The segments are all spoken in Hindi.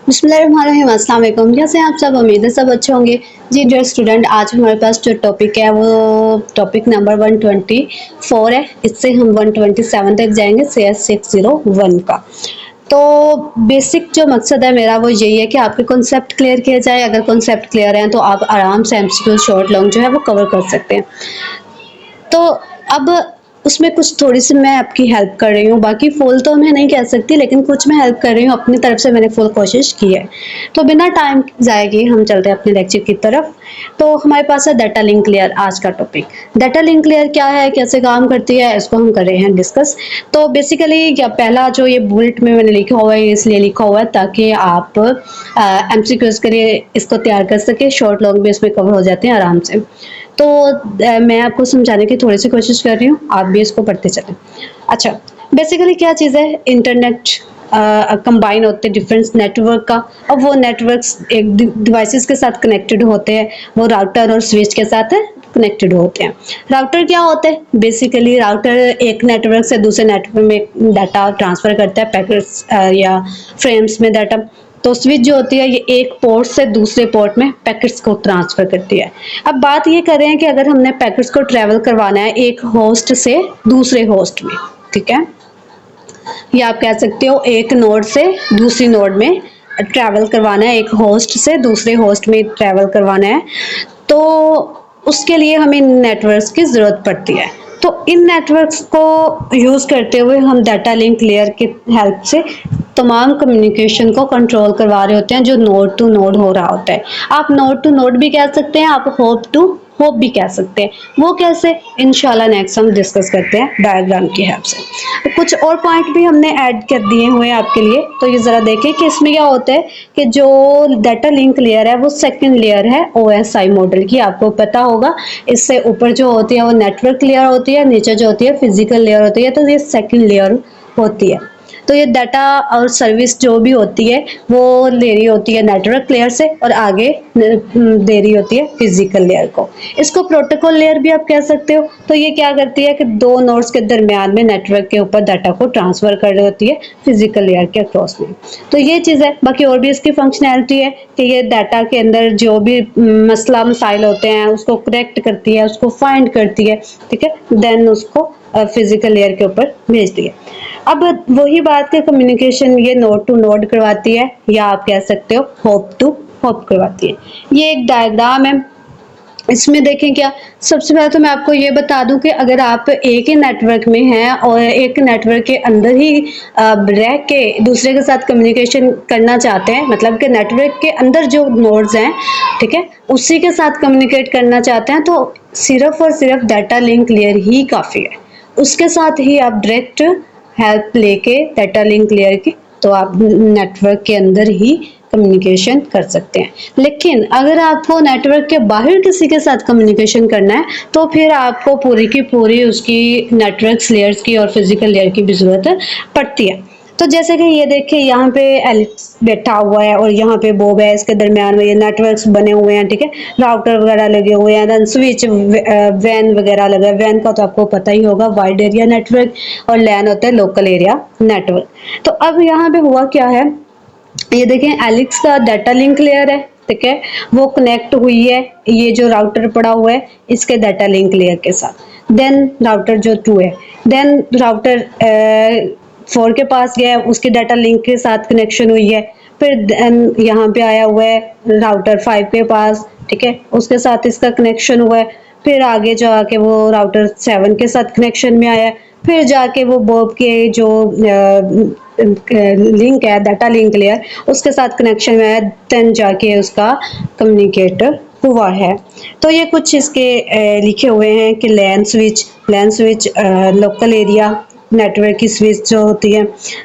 बिस्मिल्लाहिर्रहमानिर्रहीम, अस्सलाम वालेकुम। कैसे हैं आप सब? उम्मीद है सब अच्छे होंगे। जी डियर स्टूडेंट, आज हमारे पास जो टॉपिक है वो टॉपिक नंबर 124 है। इससे हम 127 तक जाएंगे CS 601 का। तो बेसिक जो मकसद है मेरा वो यही है कि आपके कॉन्सेप्ट क्लियर किया जाए। अगर कॉन्सेप्ट क्लियर हैं तो आप आराम से MCQ शॉर्ट लॉन्ग जो है वो कवर कर सकते हैं। तो अब उसमें कुछ थोड़ी सी मैं आपकी हेल्प कर रही हूँ, बाकी फुल तो मैं नहीं कह सकती, लेकिन कुछ मैं हेल्प कर रही हूँ अपनी तरफ से। मैंने फुल कोशिश की है। तो बिना टाइम जाएगी हम चलते हैं अपने लेक्चर की तरफ। तो हमारे पास है डाटा लिंक लेयर आज का टॉपिक। डाटा लिंक लेयर क्या है, कैसे काम करती है, इसको हम कर रहे हैं डिस्कस। तो बेसिकली क्या पहला जो ये बुलेट में मैंने लिखा हुआ है, इसलिए लिखा हुआ है ताकि आप MCQs के लिए इसको तैयार कर सके। शॉर्ट लॉन्ग भी इसमें कवर हो जाते हैं आराम से। तो मैं आपको समझाने की थोड़ी सी कोशिश कर रही हूँ, आप भी इसको पढ़ते चलें। अच्छा, बेसिकली क्या चीज़ है, इंटरनेट कंबाइन होते हैं डिफरेंट नेटवर्क का। अब वो नेटवर्क्स एक डिवाइसेस के साथ कनेक्टेड होते हैं, वो राउटर और स्विच के साथ कनेक्टेड होते हैं। राउटर क्या होते हैं, बेसिकली राउटर एक नेटवर्क से दूसरे नेटवर्क में डाटा ट्रांसफर करता है, पैकेट्स या फ्रेम्स में डाटा। तो स्विच जो होती है ये एक पोर्ट से दूसरे पोर्ट में पैकेट्स को ट्रांसफर करती है। अब बात ये कर रहे हैं कि अगर हमने पैकेट्स को ट्रेवल करवाना है एक होस्ट से दूसरे होस्ट में, ठीक है, या आप कह सकते हो एक नोड से दूसरी नोड में ट्रैवल करवाना है, एक होस्ट से दूसरे होस्ट में ट्रैवल करवाना है, तो उसके लिए हमें नेटवर्क्स की ज़रूरत पड़ती है। तो इन नेटवर्क्स को यूज़ करते हुए हम डाटा लिंक लेयर के हेल्प से तमाम कम्युनिकेशन को कंट्रोल करवा रहे होते हैं, जो नोड टू नोड हो रहा होता है। आप नोड टू नोड भी कह सकते हैं, आप होप टू होप भी कह सकते हैं। वो कैसे, इंशाल्लाह नेक्स्ट हम डिस्कस करते हैं डायग्राम की हेल्प से। कुछ और पॉइंट भी हमने ऐड कर दिए हुए हैं आपके लिए, तो ये ज़रा देखें कि इसमें क्या होता है कि जो डाटा लिंक लेयर है वो सेकंड लेयर है OSI मॉडल की, आपको पता होगा। इससे ऊपर जो होती है वो नेटवर्क लेयर होती है, नीचे जो होती है फिजिकल लेयर होती है, तो ये सेकंड लेयर होती है। तो ये डाटा और सर्विस जो भी होती है वो ले रही होती है नेटवर्क लेयर से और आगे दे रही होती है फिजिकल लेयर को। इसको प्रोटोकॉल लेयर भी आप कह सकते हो। तो ये क्या करती है कि दो नोड्स के दरमियान में नेटवर्क के ऊपर डाटा को ट्रांसफर कर रही होती है फिजिकल लेयर के अक्रॉस में। तो ये चीज़ है। बाकी और भी इसकी फंक्शनैलिटी है कि ये डाटा के अंदर जो भी मसला मसाइल होते हैं उसको करेक्ट करती है, उसको फाइंड करती है, ठीक है, देन उसको फिजिकल लेयर के ऊपर भेजती है। अब वही बात के कम्युनिकेशन ये नोड टू नोड करवाती है, या आप कह सकते हो होप टू होप करवाती है। ये एक डायग्राम है। इसमें देखें क्या, सबसे पहले तो मैं आपको ये बता दूं कि अगर आप एक ही नेटवर्क में हैं और एक नेटवर्क के अंदर ही रह के दूसरे के साथ कम्युनिकेशन करना चाहते हैं, मतलब कि नेटवर्क के अंदर जो नोड्स हैं, ठीक है, उसी के साथ कम्युनिकेट करना चाहते हैं, तो सिर्फ और सिर्फ डाटा लिंक लेयर ही काफ़ी है। उसके साथ ही आप डायरेक्ट हेल्प लेके डाटा लिंक लेयर की, तो आप नेटवर्क के अंदर ही कम्युनिकेशन कर सकते हैं। लेकिन अगर आपको नेटवर्क के बाहर किसी के साथ कम्युनिकेशन करना है तो फिर आपको पूरी की पूरी उसकी नेटवर्क लेयर्स की और फिजिकल लेयर की भी ज़रूरत पड़ती है। तो जैसे कि ये देखिए, यहाँ पे एलेक्स बैठा हुआ है और यहाँ पे बॉब है, इसके दरमियान में ये नेटवर्क्स बने हुए हैं, ठीक है, राउटर वगैरह लगे हुए हैं, देन स्विच वैन वगैरह लगा है। वैन का तो आपको पता ही होगा, वाइड एरिया नेटवर्क, और लैन होता है लोकल एरिया नेटवर्क। तो अब यहाँ पे हुआ क्या है, ये देखें एलेक्स का डाटा लिंक लेयर है, ठीक है, वो कनेक्ट हुई है ये जो राउटर पड़ा हुआ है इसके डाटा लिंक लेयर के साथ। देन राउटर जो 2 है, देन राउटर 4 के पास गया, उसके डाटा लिंक के साथ कनेक्शन हुई है। फिर यहाँ पे आया हुआ है राउटर 5 के पास, ठीक है, उसके साथ इसका कनेक्शन हुआ है। फिर आगे जाके वो राउटर 7 के साथ कनेक्शन में आया, फिर जाके वो बॉब के जो लिंक है डाटा लिंक लेयर उसके साथ कनेक्शन में आया, देन जाके उसका कम्युनिकेटर हुआ है। तो ये कुछ इसके लिखे हुए हैं कि लैन स्विच लोकल एरिया नेटवर्क की स्विच जो होती है,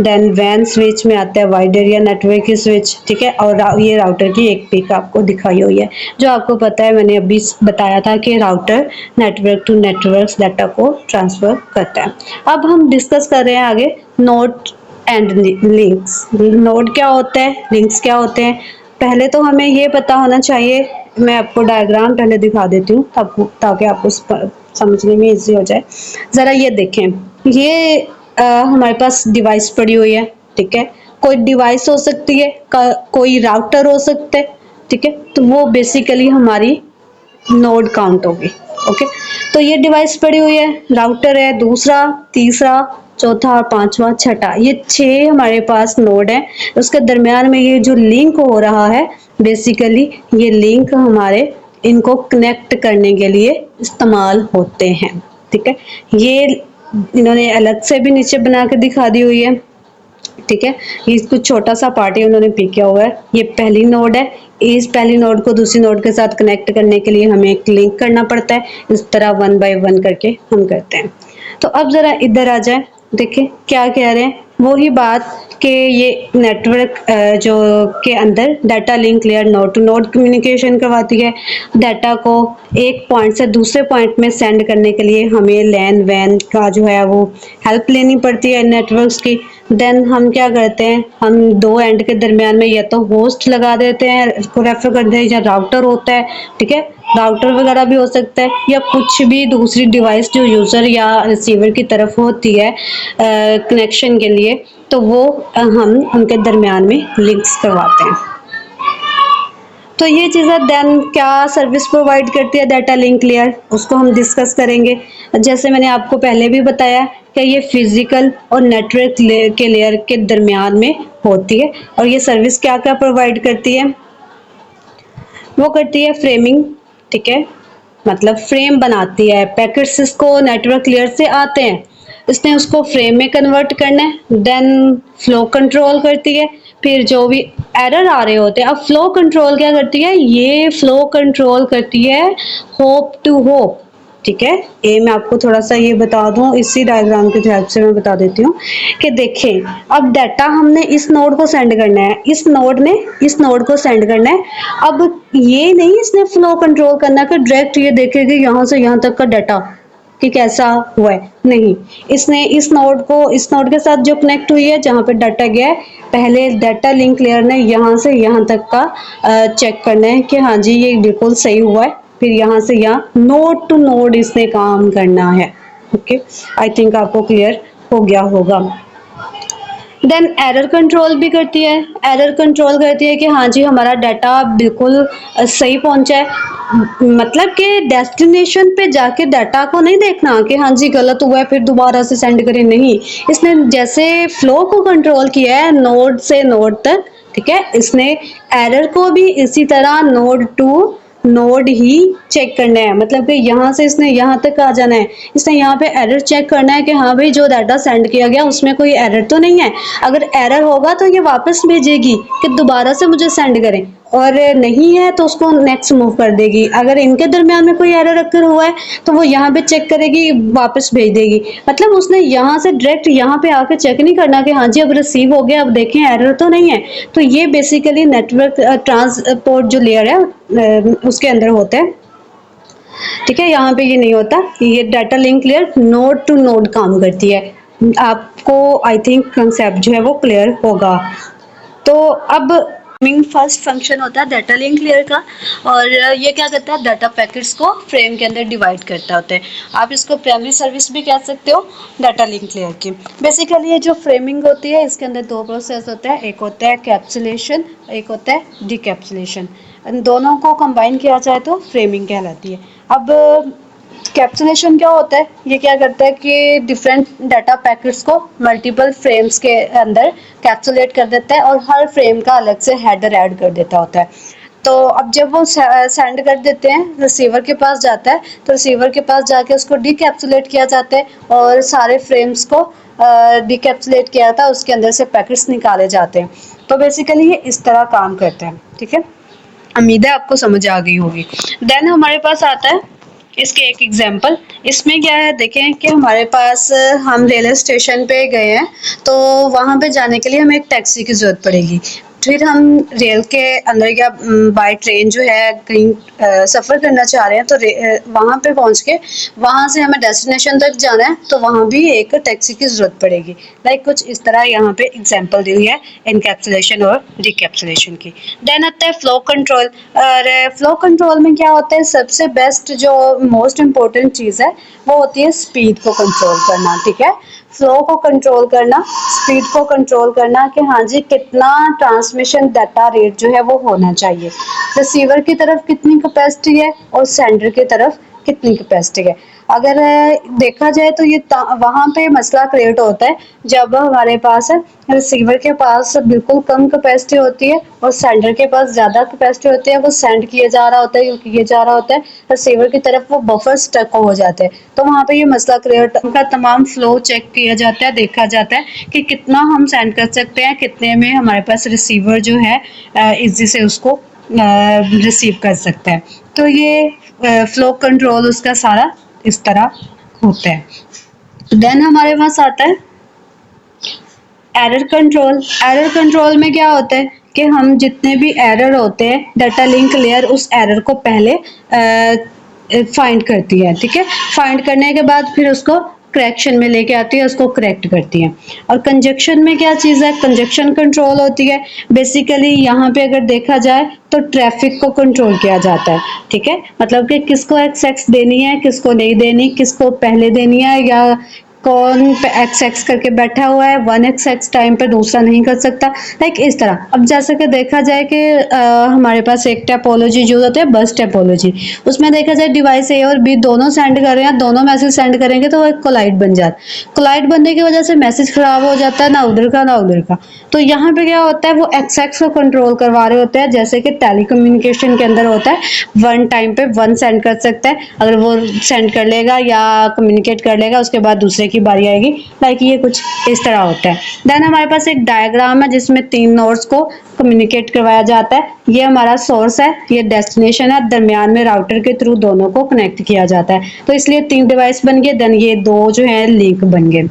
देन वैन स्विच में आता है वाइड एरिया नेटवर्क की स्विच, ठीक है, और ये राउटर की एक पिक आपको दिखाई हुई है, जो आपको पता है, मैंने अभी बताया था कि router network to network data को ट्रांसफर करता है। अब हम डिस्कस कर रहे हैं आगे नोड एंड लिंक्स। नोड क्या होता है, लिंक्स क्या होते हैं, पहले तो हमें ये पता होना चाहिए। मैं आपको डायग्राम पहले दिखा देती हूँ ताकि आपको समझने में इजी हो जाए। ज़रा ये देखें, ये हमारे पास डिवाइस पड़ी हुई है, ठीक है, कोई डिवाइस हो सकती है, कोई राउटर हो सकता है, ठीक है, तो वो बेसिकली हमारी नोड काउंट होगी। ओके, तो ये डिवाइस पड़ी हुई है, राउटर है, दूसरा, तीसरा, चौथा और पांचवा, छठा, ये 6 हमारे पास नोड है। उसके दरमियान में ये जो लिंक हो रहा है, बेसिकली ये लिंक हमारे इनको कनेक्ट करने के लिए इस्तेमाल होते हैं। ठीक है, ये इन्होंने अलग से भी नीचे बना के दिखा दी हुई है। ठीक है, ये कुछ छोटा सा पार्ट उन्होंने पिक किया हुआ है। ये पहली नोड है, इस पहली नोड को दूसरी नोड के साथ कनेक्ट करने के लिए हमें एक लिंक करना पड़ता है। इस तरह 1 बाय 1 करके हम करते हैं। तो अब जरा इधर आ जाए, देखिए क्या कह रहे हैं, वही बात कि ये नेटवर्क जो के अंदर data link layer node to node communication करवाती है। डाटा को एक पॉइंट से दूसरे पॉइंट में सेंड करने के लिए हमें लैन वैन का जो है वो हेल्प लेनी पड़ती है नेटवर्क्स की। देन हम क्या करते हैं, हम दो एंड के दरमियान में या तो होस्ट लगा देते हैं, इसको रेफर करते हैं, या राउटर होता है। ठीक है, राउटर वगैरह भी हो सकता है, या कुछ भी दूसरी डिवाइस जो यूजर या रिसीवर की तरफ होती है कनेक्शन के लिए, तो वो हम उनके दरमियान में लिंक्स करवाते हैं। तो ये चीज़ें देन क्या सर्विस प्रोवाइड करती है डाटा लिंक लेयर, उसको हम डिस्कस करेंगे। जैसे मैंने आपको पहले भी बताया कि ये फिजिकल और नेटवर्क के लेयर के दरमियान में होती है, और ये सर्विस क्या क्या प्रोवाइड करती है, वो करती है फ्रेमिंग। ठीक है, मतलब फ्रेम बनाती है, पैकेट्स इसको नेटवर्क लेयर से आते हैं, इसने उसको फ्रेम में कन्वर्ट करना है। देन फ्लो कंट्रोल करती है, फिर जो भी एरर आ रहे होते हैं, अब फ्लो कंट्रोल क्या करती है, ये फ्लो कंट्रोल करती है होप टू होप। ठीक है, ये मैं आपको थोड़ा सा ये बता दूं, इसी डायग्राम की हेल्प से मैं बता देती हूँ कि देखें, अब डाटा हमने इस नोड को सेंड करना है, इस नोड ने इस नोड को सेंड करना है। अब ये नहीं इसने फ्लो कंट्रोल करना कि डायरेक्ट ये देखेगी यहाँ से यहाँ तक का डाटा कि कैसा हुआ है, नहीं, इसने इस नोड के साथ जो कनेक्ट हुई है, जहाँ पे डाटा गया है, पहले डाटा लिंक लेयर ने यहाँ से यहाँ तक का चेक करना है कि हाँ जी ये बिल्कुल सही हुआ है, फिर यहाँ से यहाँ नोड टू नोड इसने काम करना है। ओके, आई थिंक आपको क्लियर हो गया होगा। देन एरर कंट्रोल भी करती है, एरर कंट्रोल करती है कि हाँ जी हमारा डाटा बिल्कुल सही पहुंचा है, मतलब कि डेस्टिनेशन पे जाके डाटा को नहीं देखना कि हाँ जी गलत हुआ है फिर दोबारा से सेंड करें, नहीं, इसने जैसे फ्लो को कंट्रोल किया है नोड से नोड तक, ठीक है, इसने एरर को भी इसी तरह नोड टू नोड ही चेक करना है, मतलब कि यहाँ से इसने यहाँ तक आ जाना है, इसने यहाँ पे एरर चेक करना है कि हाँ भाई जो डाटा सेंड किया गया उसमें कोई एरर तो नहीं है। अगर एरर होगा तो ये वापस भेजेगी कि दोबारा से मुझे सेंड करें, और नहीं है तो उसको नेक्स्ट मूव कर देगी। अगर इनके दरमियान में कोई एरर अगर हुआ है तो वो यहाँ पे चेक करेगी, वापस भेज देगी। मतलब उसने यहाँ से डायरेक्ट यहाँ पे आके चेक नहीं करना कि हाँ जी अब रिसीव हो गया, अब देखें एरर तो नहीं है। तो ये बेसिकली नेटवर्क ट्रांसपोर्ट जो लेयर है उसके अंदर होता है। ठीक है, यहाँ पे ये नहीं होता, ये data link layer node to node काम करती है। आपको आई थिंक कंसेप्ट जो है वो क्लियर होगा। तो अब फर्स्ट फंक्शन होता है डाटा लिंक लेयर का, और ये क्या करता है, डाटा पैकेट्स को फ्रेम के अंदर डिवाइड करता होता है। आप इसको प्राइमरी सर्विस भी कह सकते हो डाटा लिंक लेयर की। बेसिकली ये जो फ्रेमिंग होती है इसके अंदर दो प्रोसेस होता है, एक होता है कैप्सुलेशन, एक होता है डिकैप्सुलेशन। दोनों को कंबाइन किया जाए तो फ्रेमिंग कहलाती है। अब कैप्सुलेशन क्या होता है, ये क्या करता है कि डिफरेंट डाटा पैकेट्स को मल्टीपल फ्रेम्स के अंदर कैप्सुलेट कर देता है, और हर फ्रेम का अलग से हेडर ऐड कर देता होता है। तो अब जब वो सेंड कर देते हैं, रिसीवर के पास जाता है, तो रिसीवर के पास जाके उसको डिकैप्सुलेट किया जाता है, और सारे फ्रेम्स को डिकैप्सुलेट किया था, उसके अंदर से पैकेट्स निकाले जाते हैं। तो बेसिकली ये इस तरह काम करते हैं। ठीक है, उम्मीद है आपको समझ आ गई होगी। देन हमारे पास आता है इसके एक एग्जाम्पल। इसमें क्या है, देखें कि हमारे पास हम रेलवे स्टेशन पे गए हैं, तो वहाँ पे जाने के लिए हमें एक टैक्सी की ज़रूरत पड़ेगी। फिर हम रेल के अंदर या बाय ट्रेन जो है कहीं सफ़र करना चाह रहे हैं, तो वहाँ पे पहुँच के वहाँ से हमें डेस्टिनेशन तक जाना है, तो वहाँ भी एक टैक्सी की ज़रूरत पड़ेगी। लाइक कुछ इस तरह यहाँ पे एग्जाम्पल दी हुई है इनकैप्सुलेशन और डिकैप्सुलेशन की। देन आता है फ्लो कंट्रोल, और फ्लो कंट्रोल में क्या होता है, सबसे बेस्ट जो मोस्ट इम्पोर्टेंट चीज़ है वो होती है स्पीड को कंट्रोल करना। ठीक है, फ्लो को कंट्रोल करना, स्पीड को कंट्रोल करना कि हाँ जी कितना ट्रांसमिशन डाटा रेट जो है वो होना चाहिए, रिसीवर की तरफ कितनी कैपेसिटी है और सेंडर की तरफ कितनी कैपेसिटी है। अगर देखा जाए तो ये वहाँ पे मसला क्रिएट होता है जब हमारे पास रिसीवर के पास बिल्कुल कम कैपेसिटी होती है और सेंडर के पास ज़्यादा कैपेसिटी होती है, वो सेंड किए जा रहा होता है, किए जा रहा होता है, रिसीवर की तरफ वो बफर स्टक हो जाते हैं। तो वहाँ पे ये मसला क्रिएट, उनका तमाम फ्लो चेक किया जाता है, देखा जाता है कि कितना हम सेंड कर सकते हैं, कितने में हमारे पास रिसीवर जो है इजी से उसको रिसीव कर सकता है। तो ये फ्लो कंट्रोल उसका सारा इस तरह होता है। देन हमारे पास आता है एरर कंट्रोल। एरर कंट्रोल में क्या होता है कि हम जितने भी एरर होते हैं, डाटा लिंक लेयर उस एरर को पहले फाइंड करती है, ठीक है। फाइंड करने के बाद फिर उसको करेक्शन में लेके आती है, उसको करेक्ट करती है। और कंजक्शन में क्या चीज़ है, कंजक्शन कंट्रोल होती है। बेसिकली यहाँ पे अगर देखा जाए तो ट्रैफिक को कंट्रोल किया जाता है, ठीक है। मतलब कि किसको एक्सेस देनी है, किसको नहीं देनी, किसको पहले देनी है, या कौन एक्स करके बैठा हुआ है, 1x टाइम पे दूसरा नहीं कर सकता, लाइक इस तरह। अब जैसे कि देखा जाए कि हमारे पास एक टोपोलॉजी जो होती है बस टोपोलॉजी, उसमें देखा जाए डिवाइस ए और बी दोनों सेंड कर रहे हैं, दोनों मैसेज सेंड करेंगे तो वो एक कोलाइड बन जाता है। कोलाइड बनने की वजह से मैसेज खराब हो जाता है, ना उधर का ना उधर का। तो यहाँ पे क्या होता है, वो एक्स को कंट्रोल करवा रहे होते हैं, जैसे कि टेलीकम्युनिकेशन के अंदर होता है, वन टाइम पे वन सेंड कर सकता है। अगर वो सेंड कर लेगा या कम्युनिकेट कर लेगा, उसके बाद दूसरे की बारी आएगी, लाइक ये कुछ इस तरह होता है। देन हमारे पास एक डायग्राम है जिसमें 3 नोड्स को कम्युनिकेट करवाया जाता है। ये हमारा सोर्स है, ये डेस्टिनेशन है, दरमियान में राउटर के थ्रू दोनों को कनेक्ट किया जाता है। तो इसलिए 3 डिवाइस बन गए, देन ये 2 जो है लिंक बन गए।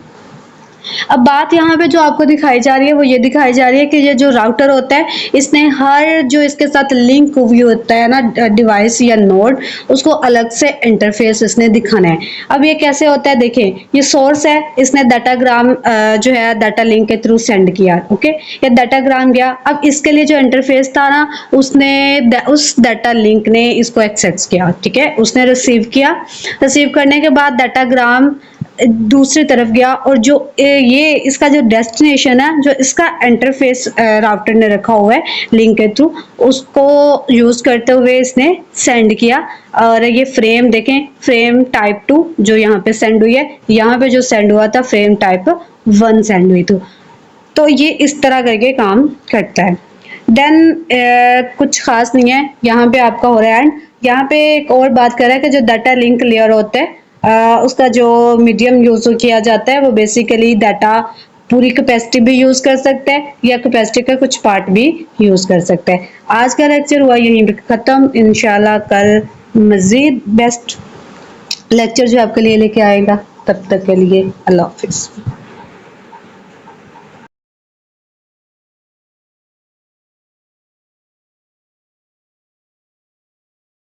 अब बात यहाँ पे जो आपको दिखाई जा रही है वो ये दिखाई जा रही है कि ये जो राउटर होता है, इसने हर जो इसके साथ लिंक हुई होता है ना डिवाइस या नोड, उसको अलग से इंटरफेस इसने दिखाना है। अब ये कैसे होता है, देखें, ये सोर्स है, इसने डाटाग्राम जो है डाटा लिंक के थ्रू सेंड किया, ओके, ये डाटाग्राम गया। अब इसके लिए जो इंटरफेस था ना, उसने उस डाटा लिंक ने इसको एक्सेस किया, ठीक है, उसने रिसीव किया। रिसीव करने के बाद डाटाग्राम दूसरी तरफ गया और जो ये इसका जो डेस्टिनेशन है, जो इसका इंटरफेस राउटर ने रखा हुआ है लिंक के थ्रू, उसको यूज करते हुए इसने सेंड किया। और ये फ्रेम देखें, फ्रेम टाइप 2 जो यहाँ पे सेंड हुई है, यहाँ पे जो सेंड हुआ था फ्रेम टाइप 1 सेंड हुई थी। तो ये इस तरह करके काम करता है। देन कुछ खास नहीं है, यहाँ पे आपका हो रहा है एंड। यहाँ पे एक और बात कर रहा है कि जो डाटा लिंक लेयर होता है उसका जो मीडियम यूज किया जाता है, वो बेसिकली डाटा पूरी कैपेसिटी भी यूज कर सकते हैं या कैपेसिटी का कुछ पार्ट भी यूज कर सकते हैं। आज का लेक्चर हुआ यहीं पे खत्म। इंशाल्लाह कल मजीद बेस्ट लेक्चर जो आपके लिए लेके आएगा, तब तक के लिए अल्लाह हाफिज।